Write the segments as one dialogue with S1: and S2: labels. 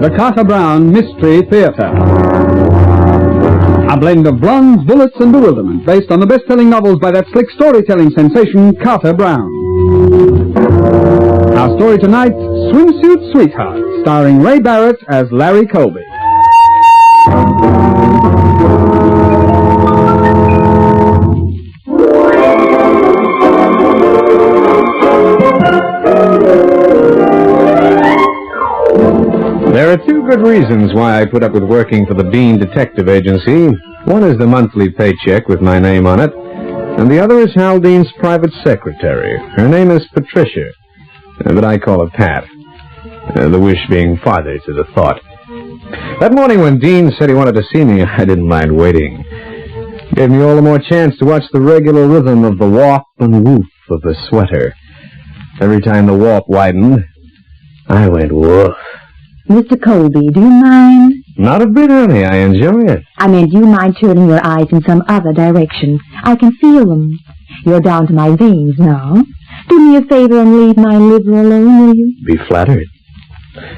S1: The Carter Brown Mystery Theater. A blend of blondes, bullets, and bewilderment based on the best-selling novels by that slick storytelling sensation, Carter Brown. Our story tonight, Swimsuit Sweetheart, starring Ray Barrett as Larry Colby.
S2: There are two good reasons why I put up with working for the Bean Detective Agency. One is the monthly paycheck with my name on it, and the other is Hal Dean's private secretary. Her name is Patricia, but I call her Pat, the wish being father to the thought. That morning when Dean said he wanted to see me, I didn't mind waiting. Gave me all the more chance to watch the regular rhythm of the warp and woof of the sweater. Every time the warp widened, I went woof.
S3: Mr. Colby, do you mind?
S2: Not a bit, honey. I enjoy it.
S3: I meant, do you mind turning your eyes in some other direction? I can feel them. You're down to my veins now. Do me a favor and leave my liver alone, will you?
S2: Be flattered.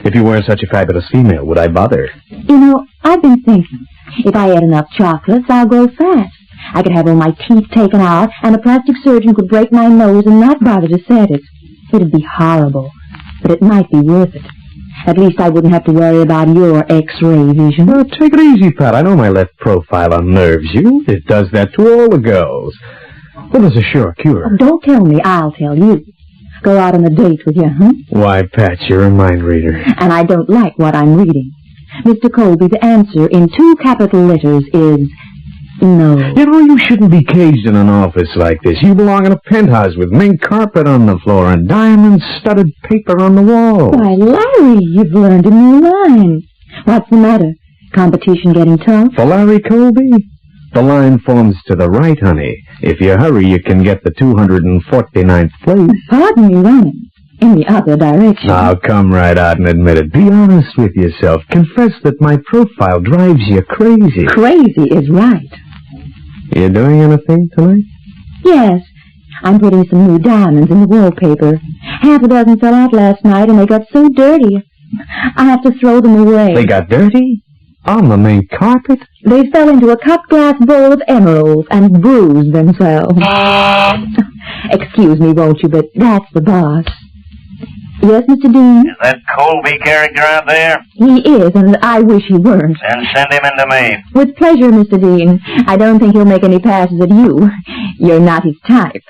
S2: If you weren't such a fabulous female, would I bother?
S3: You know, I've been thinking, if I ate enough chocolates, I'll grow fat. I could have all my teeth taken out, and a plastic surgeon could break my nose and not bother to set it. It'd be horrible, but it might be worth it. At least I wouldn't have to worry about your X-ray vision.
S2: Oh, take it easy, Pat. I know my left profile unnerves you. It does that to all the girls. Well, there's a sure cure.
S3: Oh, don't tell me, I'll tell you. Go out on a date with you, huh?
S2: Why, Pat, you're a mind reader.
S3: And I don't like what I'm reading. Mr. Colby, the answer in 2 capital letters is no.
S2: You know, you shouldn't be caged in an office like this. You belong in a penthouse with mink carpet on the floor and diamond-studded paper on the wall.
S3: Why, Larry, you've learned a new line. What's the matter? Competition getting tough?
S2: For Larry Colby? The line forms to the right, honey. If you hurry, you can get the 249th place.
S3: Pardon me, running. In the other direction.
S2: Now, come right out and admit it. Be honest with yourself. Confess that my profile drives you crazy.
S3: Crazy is right.
S2: You doing anything tonight?
S3: Yes. I'm putting some new diamonds in the wallpaper. Half a dozen fell out last night, and they got so dirty. I have to throw them away.
S2: They got dirty? On the main carpet?
S3: They fell into a cut glass bowl of emeralds and bruised themselves. Excuse me, won't you, but that's the boss. Yes, Mr. Dean?
S4: Is that Colby character out there?
S3: He is, and I wish he weren't.
S4: Then send him into me.
S3: With pleasure, Mr. Dean. I don't think he'll make any passes at you. You're not his type.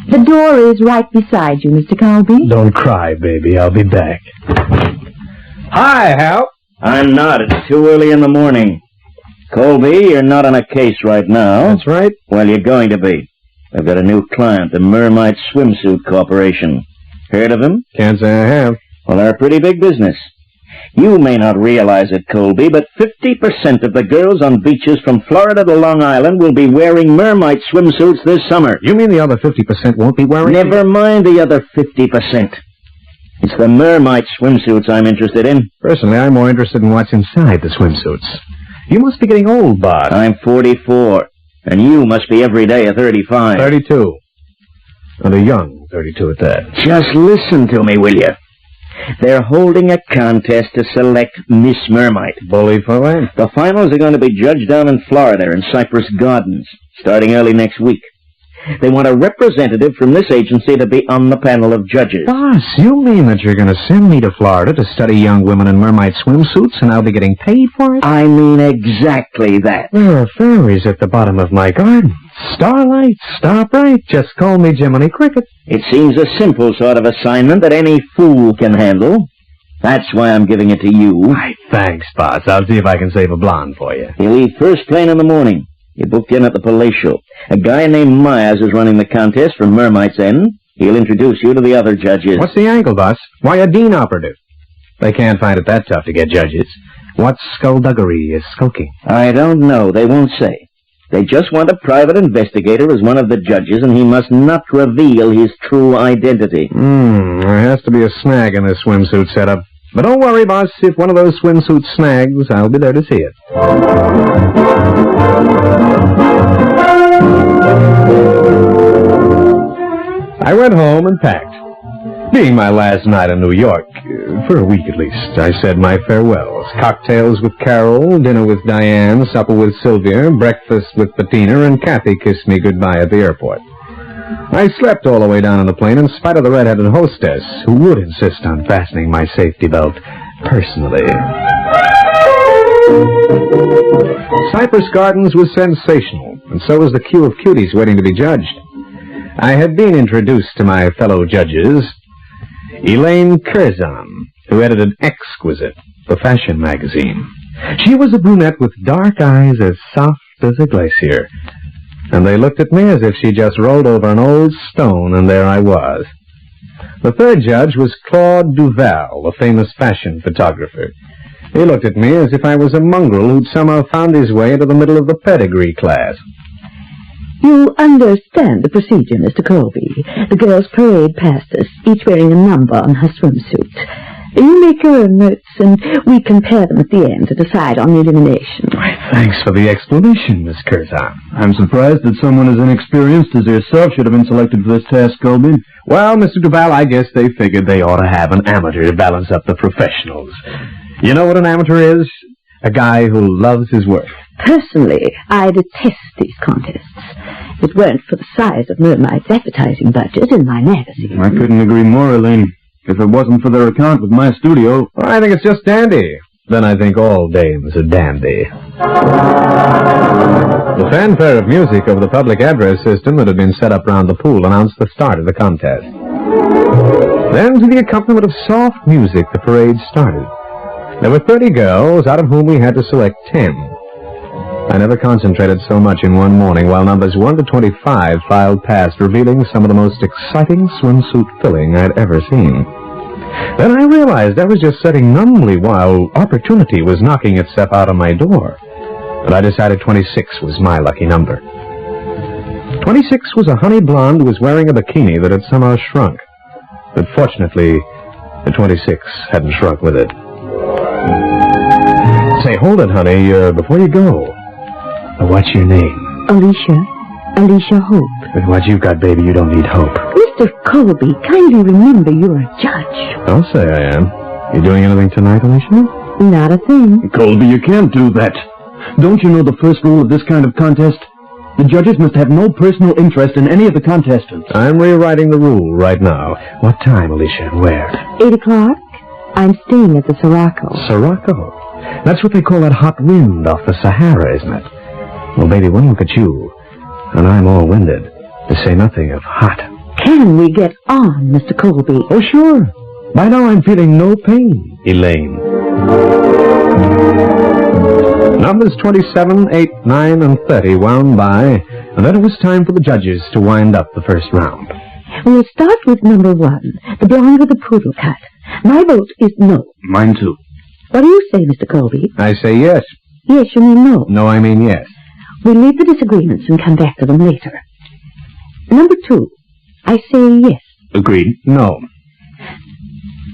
S3: The door is right beside you, Mr. Colby.
S2: Don't cry, baby. I'll be back. Hi, Hal.
S4: I'm not. It's too early in the morning. Colby, you're not on a case right now.
S2: That's right.
S4: Well, you're going to be. I've got a new client, the Mermaid Swimsuit Corporation. Heard of them?
S2: Can't say I have.
S4: Well, they're a pretty big business. You may not realize it, Colby, but 50% of the girls on beaches from Florida to Long Island will be wearing mermaid swimsuits this summer.
S2: You mean the other 50% won't be wearing?
S4: Never mind the other 50%. It's the mermaid swimsuits I'm interested in.
S2: Personally, I'm more interested in what's inside the swimsuits. You must be getting old, boss.
S4: I'm 44, and you must be every day a 35.
S2: 32. And a young 32 at that.
S4: Just listen to me, will you? They're holding a contest to select Miss Mermaid.
S2: Bully for them.
S4: The finals are going to be judged down in Florida in Cypress Gardens, starting early next week. They want a representative from this agency to be on the panel of judges.
S2: Boss, you mean that you're going to send me to Florida to study young women in mermaid swimsuits and I'll be getting paid for it?
S4: I mean exactly that.
S2: There are fairies at the bottom of my garden. Starlight, starbright, just call me Jiminy Cricket.
S4: It seems a simple sort of assignment that any fool can handle. That's why I'm giving it to you.
S2: Why, thanks, boss. I'll see if I can save a blonde for you.
S4: You leave first plane in the morning. You're booked in at the Palatial. A guy named Myers is running the contest from Mermaid's End. He'll introduce you to the other judges.
S2: What's the angle, boss? Why a Dean operative? They can't find it that tough to get judges. What skullduggery is skulking?
S4: I don't know. They won't say. They just want a private investigator as one of the judges, and he must not reveal his true identity.
S2: There has to be a snag in this swimsuit setup. But don't worry, boss. If one of those swimsuits snags, I'll be there to see it. I went home and packed. Being my last night in New York, for a week at least, I said my farewells. Cocktails with Carol, dinner with Diane, supper with Sylvia, breakfast with Bettina, and Kathy kissed me goodbye at the airport. I slept all the way down on the plane in spite of the red-headed hostess, who would insist on fastening my safety belt personally. Cypress Gardens was sensational, and so was the queue of cuties waiting to be judged. I had been introduced to my fellow judges, Elaine Curzon, who edited Exquisite, the fashion magazine. She was a brunette with dark eyes as soft as a glacier, and they looked at me as if she just rolled over an old stone, and there I was. The third judge was Claude Duval, a famous fashion photographer. He looked at me as if I was a mongrel who'd somehow found his way into the middle of the pedigree class.
S3: You understand the procedure, Mr. Colby. The girls parade past us, each wearing a number on her swimsuit. You make your own notes, and we compare them at the end to decide on the elimination.
S2: Thanks for the explanation, Miss Curzon.
S1: I'm surprised that someone as inexperienced as yourself should have been selected for this task, Colby.
S2: Well, Mr. Duval, I guess they figured they ought to have an amateur to balance up the professionals. You know what an amateur is? A guy who loves his work.
S3: Personally, I detest these contests. If it weren't for the size of Mermaid's advertising budget in my magazine.
S1: I couldn't agree more, Elaine. If it wasn't for their account with my studio...
S2: Well, I think it's just dandy. Then I think all dames are dandy. The fanfare of music over the public address system that had been set up round the pool announced the start of the contest. Then, to the accompaniment of soft music, the parade started. There were 30 girls, out of whom we had to select 10. I never concentrated so much in one morning, while numbers 1 to 25 filed past, revealing some of the most exciting swimsuit filling I'd ever seen. Then I realized I was just sitting numbly while opportunity was knocking itself out of my door. But I decided 26 was my lucky number. 26 was a honey blonde who was wearing a bikini that had somehow shrunk. But fortunately, the 26 hadn't shrunk with it. Say, hold it, honey, before you go. What's your name?
S3: Alicia Hope.
S2: With what you've got, baby, you don't need hope.
S3: Mr. Colby, kindly remember you're a judge.
S2: I'll say I am. You doing anything tonight, Alicia?
S3: Not a thing.
S1: Colby, you can't do that. Don't you know the first rule of this kind of contest? The judges must have no personal interest in any of the contestants.
S2: I'm rewriting the rule right now. What time, Alicia, and where?
S3: 8 o'clock. I'm staying at the Sirocco.
S2: Sirocco? That's what they call that hot wind off the Sahara, isn't it? Well, baby, one look at you, and I'm all winded, to say nothing of hot.
S3: Can we get on, Mr. Colby?
S2: Oh, sure. By now I'm feeling no pain, Elaine. Numbers 27, 8, 9, and 30 wound by, and then it was time for the judges to wind up the first round.
S3: We'll start with number 1, the blonde with the poodle cut. My vote is no.
S1: Mine too.
S3: What do you say, Mr. Colby?
S2: I say yes.
S3: Yes, you mean no.
S2: No, I mean yes.
S3: We'll leave the disagreements and come back to them later. Number 2, I say yes.
S1: Agreed.
S2: No.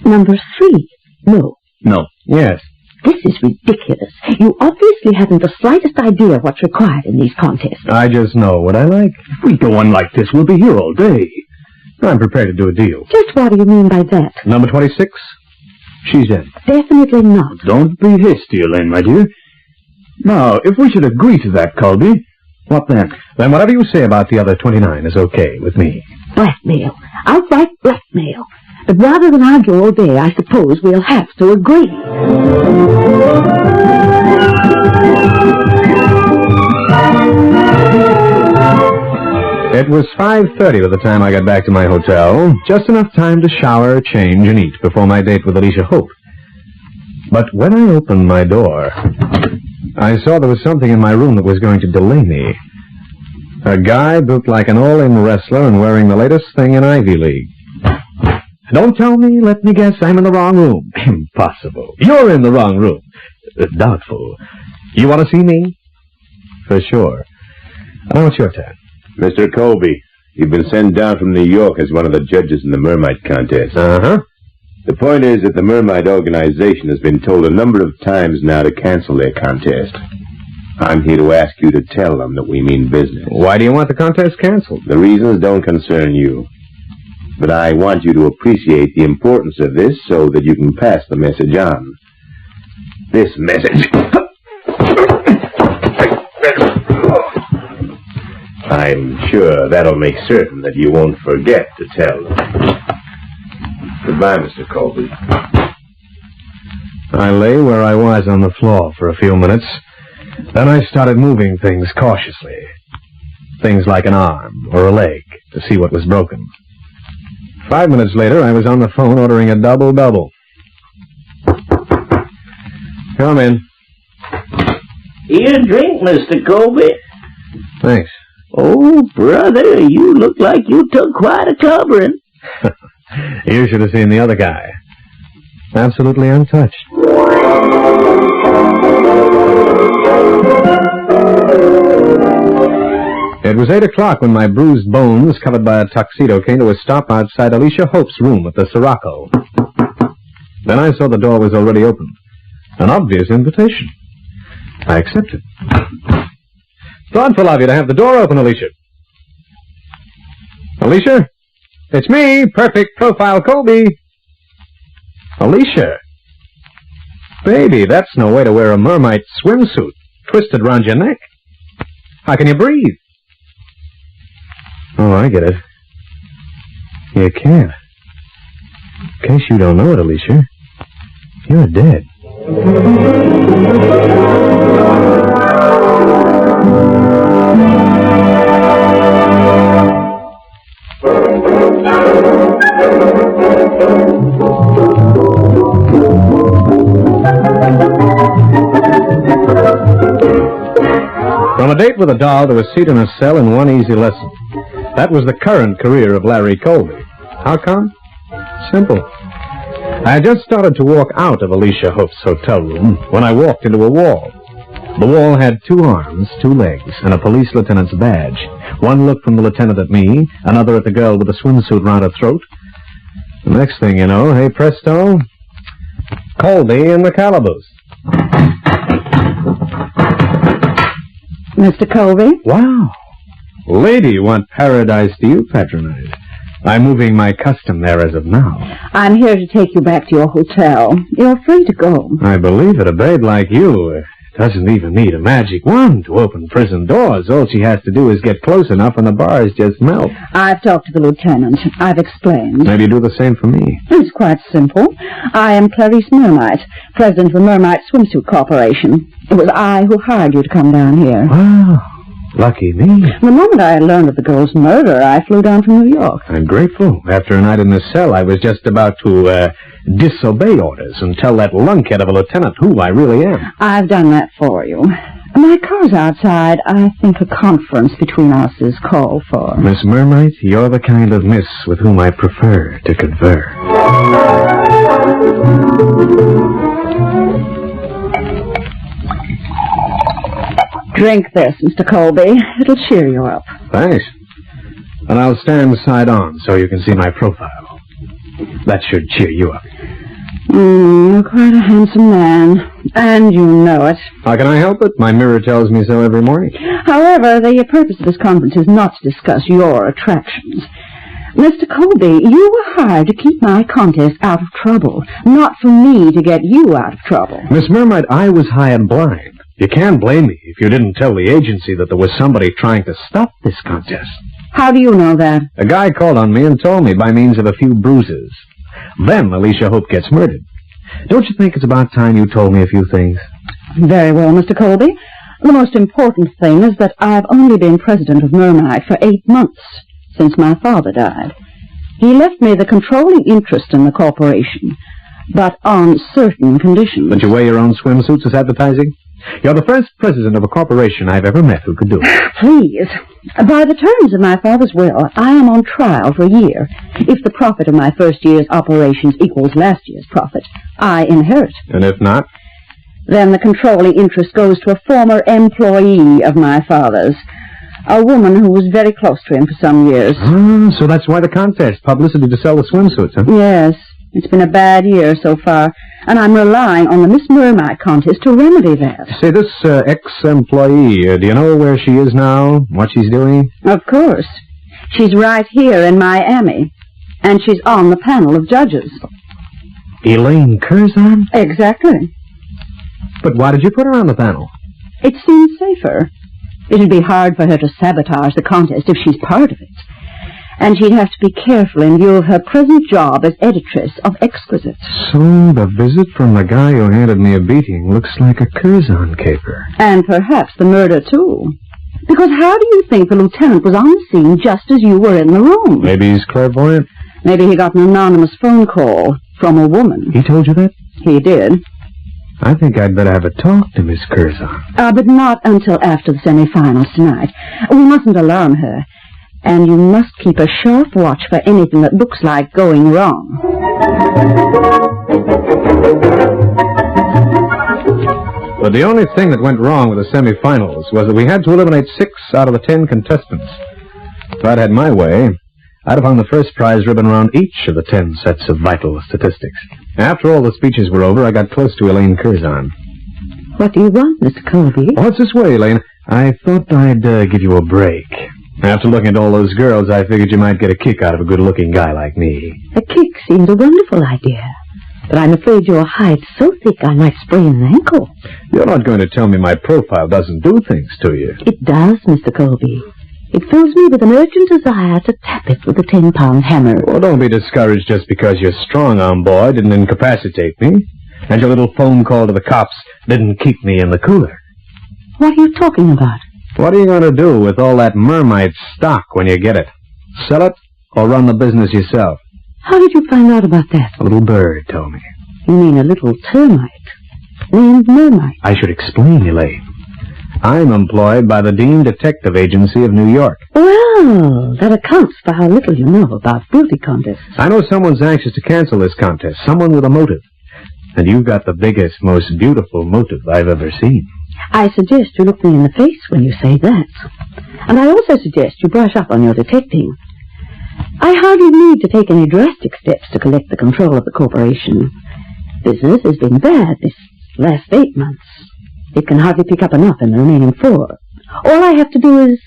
S3: Number 3, no.
S1: No.
S2: Yes.
S3: This is ridiculous. You obviously haven't the slightest idea of what's required in these contests.
S2: I just know what I like.
S1: If we go on like this, we'll be here all day.
S2: I'm prepared to do a deal.
S3: Just what do you mean by that?
S2: Number 26, she's in.
S3: Definitely not.
S1: Don't be hasty, Elaine, my dear. Now, if we should agree to that, Colby, what then?
S2: Then whatever you say about the other 29 is okay with me.
S3: Blackmail. Outright blackmail. But rather than argue all day, I suppose we'll have to agree.
S2: It was 5:30 by the time I got back to my hotel, just enough time to shower, change, and eat before my date with Alicia Hope. But when I opened my door, I saw there was something in my room that was going to delay me. A guy built like an all-in wrestler and wearing the latest thing in Ivy League. Don't tell me, let me guess, I'm in the wrong room. Impossible. You're in the wrong room. Doubtful. You want to see me? For sure. Now it's your turn.
S5: Mr. Colby, you've been sent down from New York as one of the judges in the Mermaid contest.
S2: Uh-huh.
S5: The point is that the Mermaid organization has been told a number of times now to cancel their contest. I'm here to ask you to tell them that we mean business.
S2: Why do you want the contest canceled?
S5: The reasons don't concern you. But I want you to appreciate the importance of this so that you can pass the message on. This message. I'm sure that'll make certain that you won't forget to tell them. Goodbye, Mr. Colby.
S2: I lay where I was on the floor for a few minutes. Then I started moving things cautiously. Things like an arm or a leg to see what was broken. 5 minutes later, I was on the phone ordering a double-double. Come in.
S4: Here, drink, Mr. Colby.
S2: Thanks.
S4: Oh, brother, you look like you took quite a covering.
S2: You should have seen the other guy. Absolutely untouched. It was 8 o'clock when my bruised bones, covered by a tuxedo, came to a stop outside Alicia Hope's room at the Sirocco. Then I saw the door was already open. An obvious invitation. I accepted. Thoughtful of you to have the door open, Alicia. Alicia? It's me, Perfect Profile Colby. Alicia? Baby, that's no way to wear a mermaid swimsuit twisted around your neck. How can you breathe? Oh, I get it. You can't. In case you don't know it, Alicia, you're dead. From a date with a doll to a seat in a cell and one easy lesson. That was the current career of Larry Colby. How come? Simple. I had just started to walk out of Alicia Hope's hotel room when I walked into a wall. The wall had 2 arms, 2 legs, and a police lieutenant's badge. One look from the lieutenant at me, another at the girl with the swimsuit round her throat. The next thing you know, hey presto, Colby in the calaboose.
S3: Mr. Colby?
S2: Wow. Lady, what paradise do you patronize? I'm moving my custom there as of now.
S3: I'm here to take you back to your hotel. You're free to go.
S2: I believe it. A babe like you doesn't even need a magic wand to open prison doors. All she has to do is get close enough and the bars just melt.
S3: I've talked to the lieutenant. I've explained.
S2: Maybe do the same for me.
S3: It's quite simple. I am Clarice Mermite, president of the Mermite Swimsuit Corporation. It was I who hired you to come down here.
S2: Wow. Lucky me.
S3: The moment I learned of the girl's murder, I flew down from New York.
S2: I'm grateful. After a night in the cell, I was just about to disobey orders and tell that lunkhead of a lieutenant who I really am.
S3: I've done that for you. My car's outside. I think a conference between us is called for.
S2: Miss Mermite, you're the kind of miss with whom I prefer to confer.
S3: Drink this, Mr. Colby. It'll cheer you up.
S2: Thanks. And I'll stand side on so you can see my profile. That should cheer you up.
S3: You're quite a handsome man. And you know it.
S2: How can I help it? My mirror tells me so every morning.
S3: However, the purpose of this conference is not to discuss your attractions. Mr. Colby, you were hired to keep my contest out of trouble, not for me to get you out of trouble.
S2: Miss Mermite, I was high and blind. You can't blame me if you didn't tell the agency that there was somebody trying to stop this contest.
S3: How do you know that?
S2: A guy called on me and told me by means of a few bruises. Then Alicia Hope gets murdered. Don't you think it's about time you told me a few things?
S3: Very well, Mr. Colby. The most important thing is that I've only been president of Mermite for 8 months, since my father died. He left me the controlling interest in the corporation, but on certain conditions.
S2: That you wear your own swimsuits as advertising? You're the first president of a corporation I've ever met who could do it.
S3: Please. By the terms of my father's will, I am on trial for a year. If the profit of my first year's operations equals last year's profit, I inherit.
S2: And if not?
S3: Then the controlling interest goes to a former employee of my father's, a woman who was very close to him for some years.
S2: So that's why the contest, publicity to sell the swimsuits, huh?
S3: Yes. It's been a bad year so far, and I'm relying on the Miss Mermite contest to remedy that.
S2: Say, this ex-employee, do you know where she is now? What she's doing?
S3: Of course. She's right here in Miami.
S6: And she's on the panel of judges.
S2: Elaine Curzon?
S6: Exactly.
S2: But why did you put her on the panel?
S6: It seems safer. It'd be hard for her to sabotage the contest if she's part of it. And she'd have to be careful in view of her present job as editress of Exquisite.
S2: So the visit from the guy who handed me a beating looks like a Curzon caper.
S6: And perhaps the murder, too. Because how do you think the lieutenant was on the scene just as you were in the room?
S2: Maybe he's clairvoyant?
S6: Maybe he got an anonymous phone call from a woman.
S2: He told you that?
S6: He did.
S2: I think I'd better have a talk to Miss Curzon.
S6: But not until after the semifinals tonight. We mustn't alarm her. And you must keep a sharp watch for anything that looks like going wrong.
S2: But the only thing that went wrong with the semifinals was that we had to eliminate 6 out of the 10 contestants. If I'd had my way, I'd have hung the first prize ribbon around each of the 10 sets of vital statistics. After all the speeches were over, I got close to Elaine Curzon.
S6: What do you want, Mr. Colby?
S2: Oh, it's this way, Elaine. I thought I'd give you a break. After looking at all those girls, I figured you might get a kick out of a good-looking guy like me.
S3: A kick seems a wonderful idea. But I'm afraid your hide's so thick I might sprain an ankle.
S2: You're not going to tell me my profile doesn't do things to you.
S3: It does, Mr. Colby. It fills me with an urgent desire to tap it with a 10-pound hammer.
S2: Well, don't be discouraged just because your strong-arm boy didn't incapacitate me, and your little phone call to the cops didn't keep me in the cooler.
S3: What are you talking about?
S2: What are you going to do with all that mermaid stock when you get it? Sell it or run the business yourself?
S3: How did you find out about that?
S2: A little bird told me.
S3: You mean a little termite named Mermite?
S2: I should explain, Elaine. I'm employed by the Dean Detective Agency of New York.
S3: Well, that accounts for how little you know about beauty contests.
S2: I know someone's anxious to cancel this contest, someone with a motive. And you've got the biggest, most beautiful motive I've ever seen.
S3: I suggest you look me in the face when you say that. And I also suggest you brush up on your detecting. I hardly need to take any drastic steps to collect the control of the corporation. Business has been bad this last 8 months. It can hardly pick up enough in the remaining 4. All I have to do is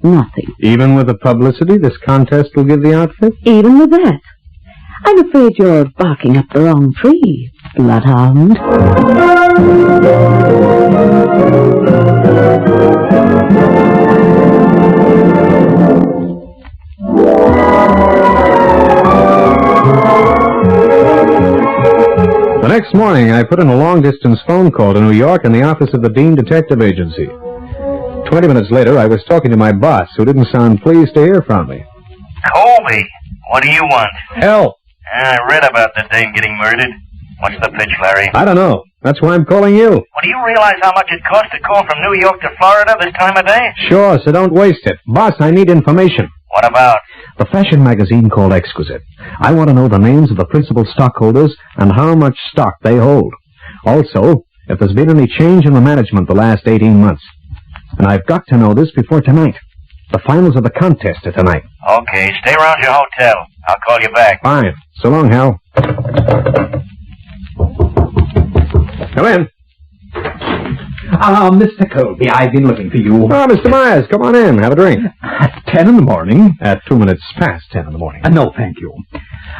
S3: nothing.
S2: Even with the publicity this contest will give the outfit?
S3: Even with that. I'm afraid you're barking up the wrong tree, bloodhound.
S2: The next morning, I put in a long-distance phone call to New York in the office of the Dean Detective Agency. 20 minutes later, I was talking to my boss, who didn't sound pleased to hear from me.
S7: Colby, what do you want?
S2: Help!
S7: I read about the dame getting murdered. What's the pitch, Larry?
S2: I don't know. That's why I'm calling you.
S7: Well, do you realize how much it costs to call from New York to Florida this time of day?
S2: Sure, so don't waste it. Boss, I need information.
S7: What about?
S2: The fashion magazine called Exquisite. I want to know the names of the principal stockholders and how much stock they hold. Also, if there's been any change in the management the last 18 months. And I've got to know this before tonight. The finals of the contest are tonight.
S7: Okay, stay around your hotel. I'll call you back.
S2: Fine. So long, Hal. Come in.
S1: Mr. Colby, I've been looking for you.
S2: Oh, Mr. Myers, come on in. Have a drink.
S1: At 10 in the morning?
S2: At 2 minutes past 10 in the morning.
S1: No, thank you.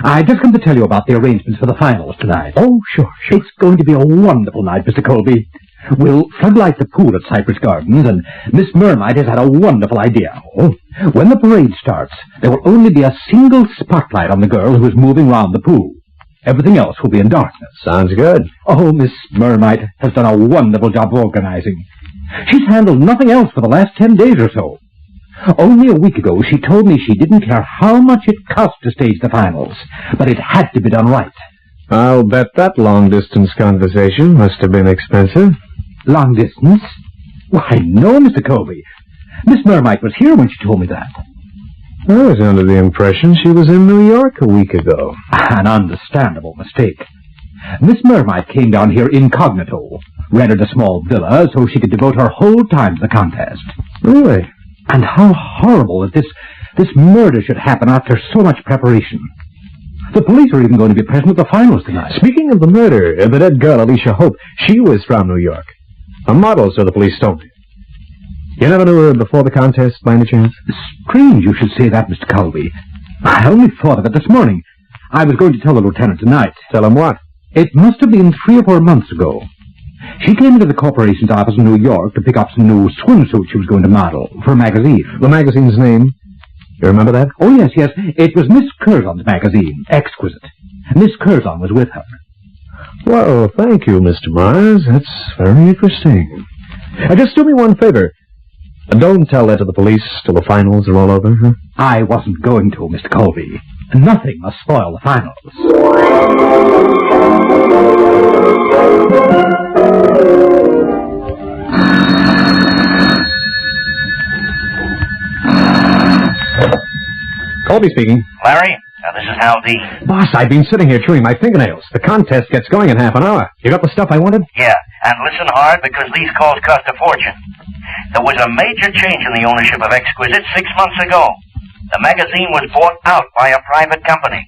S1: I just come to tell you about the arrangements for the finals tonight.
S2: Oh, sure.
S1: It's going to be a wonderful night, Mr. Colby. We'll floodlight the pool at Cypress Gardens, and Miss Mermaid has had a wonderful idea. When the parade starts, there will only be a single spotlight on the girl who is moving round the pool. Everything else will be in darkness.
S2: Sounds good.
S1: Oh, Miss Mermaid has done a wonderful job organizing. She's handled nothing else for the last 10 days or so. Only a week ago, she told me she didn't care how much it cost to stage the finals, but it had to be done right.
S2: I'll bet that long-distance conversation must have been expensive.
S1: Long distance? Why, no, Mr. Colby. Miss Mermaid was here when she told me that.
S2: I was under the impression she was in New York a week ago.
S1: An understandable mistake. Miss Mermaid came down here incognito, rented a small villa so she could devote her whole time to the contest.
S2: Really?
S1: And how horrible that this murder should happen after so much preparation. The police are even going to be present at the finals tonight.
S2: Speaking of the murder, the dead girl, Alicia Hope, she was from New York. A model, so the police told me. You never knew her before the contest, by any chance?
S1: Strange you should say that, Mr. Colby. I only thought of it this morning. I was going to tell the lieutenant tonight.
S2: Tell him what?
S1: It must have been 3 or 4 months ago. She came into the corporation's office in New York to pick up some new swimsuit she was going to model for a magazine.
S2: The magazine's name? You remember that?
S1: Oh, yes. It was Miss Curzon's magazine, Exquisite. Miss Curzon was with her.
S2: Well, thank you, Mr. Mars. That's very interesting. Just do me one favor. Don't tell that to the police till the finals are all over, huh?
S1: I wasn't going to, Mr. Colby. Nothing must spoil the finals.
S2: Colby speaking.
S7: Larry, this is Hal D.
S2: Boss, I've been sitting here chewing my fingernails. The contest gets going in half an hour. You got the stuff I wanted?
S7: Yeah, and listen hard because these calls cost a fortune. There was a major change in the ownership of Exquisite 6 months ago. The magazine was bought out by a private company.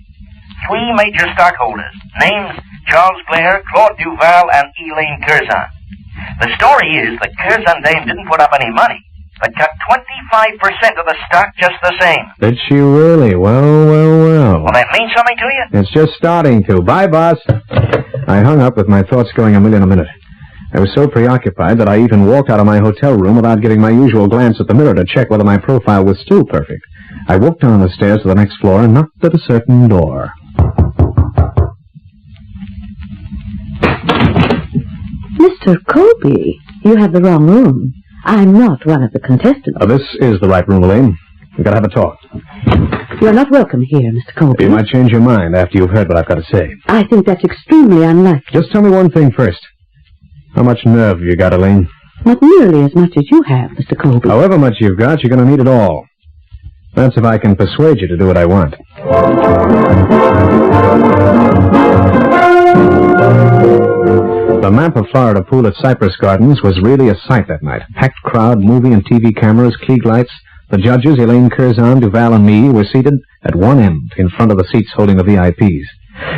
S7: 3 major stockholders. Names Charles Blair, Claude Duval, and Elaine Curzon. The story is the Curzon dame didn't put up any money, but cut 25% of the stock just the same.
S2: Did she really? Well.
S7: Will that mean something to you?
S2: It's just starting to. Bye, boss. I hung up with my thoughts going a million a minute. I was so preoccupied that I even walked out of my hotel room without giving my usual glance at the mirror to check whether my profile was still perfect. I walked down the stairs to the next floor and knocked at a certain door.
S3: Mr. Colby, you have the wrong room. I'm not one of the contestants.
S2: This is the right room, Elaine. We've got to have a talk.
S3: You're not welcome here, Mr. Colby.
S2: You might change your mind after you've heard what I've got to say.
S3: I think that's extremely unlikely.
S2: Just tell me one thing first. How much nerve have you got, Elaine?
S3: Not nearly as much as you have, Mr. Colby.
S2: However much you've got, you're going to need it all. That's if I can persuade you to do what I want. The map of Florida pool at Cypress Gardens was really a sight that night. Packed crowd, movie and TV cameras, Klieg lights. The judges, Elaine Curzon, Duval, and me, were seated at one end in front of the seats holding the VIPs.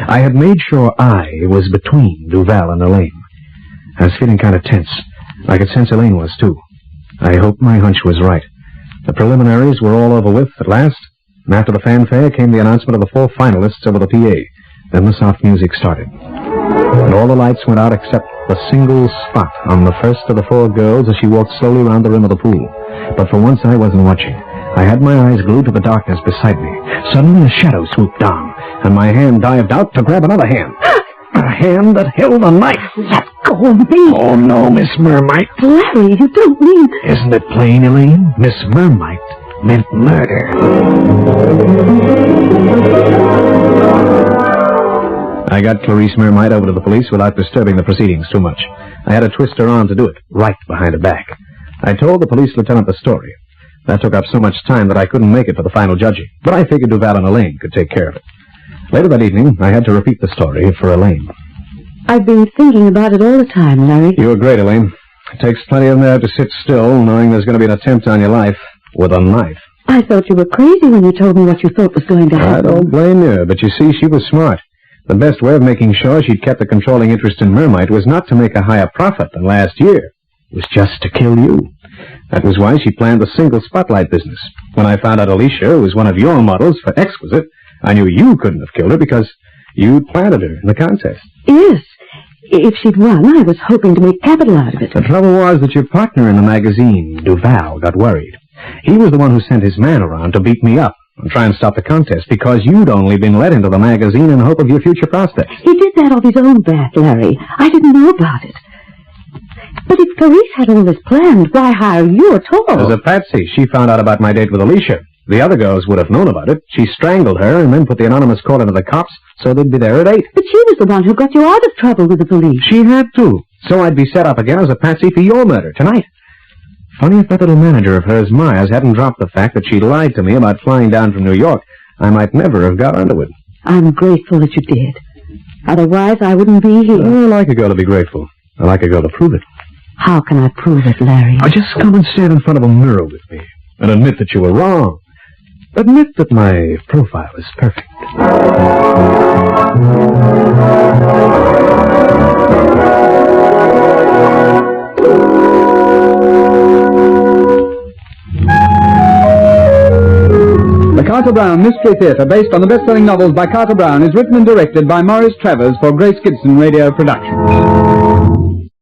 S2: I had made sure I was between Duval and Elaine. I was feeling kind of tense. I could sense Elaine was, too. I hoped my hunch was right. The preliminaries were all over with at last, and after the fanfare came the announcement of the 4 finalists over the PA. Then the soft music started. And all the lights went out except the single spot on the first of the 4 girls as she walked slowly round the rim of the pool. But for once I wasn't watching. I had my eyes glued to the darkness beside me. Suddenly a shadow swooped down, and my hand dived out to grab another hand. A hand that held a knife.
S3: Let go of me.
S2: Oh, no, Miss Mermite.
S3: Larry, you don't mean...
S2: Isn't it plain, Elaine? Miss Mermite meant murder. I got Clarice Mermite over to the police without disturbing the proceedings too much. I had to twist her arm to do it, right behind her back. I told the police lieutenant the story. That took up so much time that I couldn't make it for the final judging, but I figured Duval and Elaine could take care of it. Later that evening, I had to repeat the story for Elaine.
S3: I've been thinking about it all the time, Larry.
S2: You were great, Elaine. It takes plenty of nerve to sit still, knowing there's going to be an attempt on your life with a knife.
S3: I thought you were crazy when you told me what you thought was going to happen.
S2: I don't blame you, but you see, she was smart. The best way of making sure she'd kept a controlling interest in Mermite was not to make a higher profit than last year. It was just to kill you. That was why she planned the single spotlight business. When I found out Alicia was one of your models for Exquisite, I knew you couldn't have killed her because you planted her in the contest.
S3: Yes. If she'd won, I was hoping to make capital out of it.
S2: The trouble was that your partner in the magazine, Duval, got worried. He was the one who sent his man around to beat me up and try and stop the contest because you'd only been let into the magazine in hope of your future prospects.
S3: He did that off his own bat, Larry. I didn't know about it. But if Clarice had all this planned, why hire you at all?
S2: As a patsy, she found out about my date with Alicia. The other girls would have known about it. She strangled her and then put the anonymous call into the cops so they'd be there at 8.
S3: But she was the one who got you out of trouble with the police.
S2: She had to. So I'd be set up again as a patsy for your murder tonight. Funny if that little manager of hers, Myers, hadn't dropped the fact that she lied to me about flying down from New York. I might never have got onto it.
S3: I'm grateful that you did. Otherwise, I wouldn't be here.
S2: I like a girl to be grateful. I like a girl to prove it.
S3: How can I prove it, Larry?
S2: Just come and stand in front of a mirror with me and admit that you were wrong. Admit that my profile is perfect.
S8: The Carter Brown Mystery Theatre, based on the best-selling novels by Carter Brown, is written and directed by Maurice Travers for Grace Gibson Radio Productions.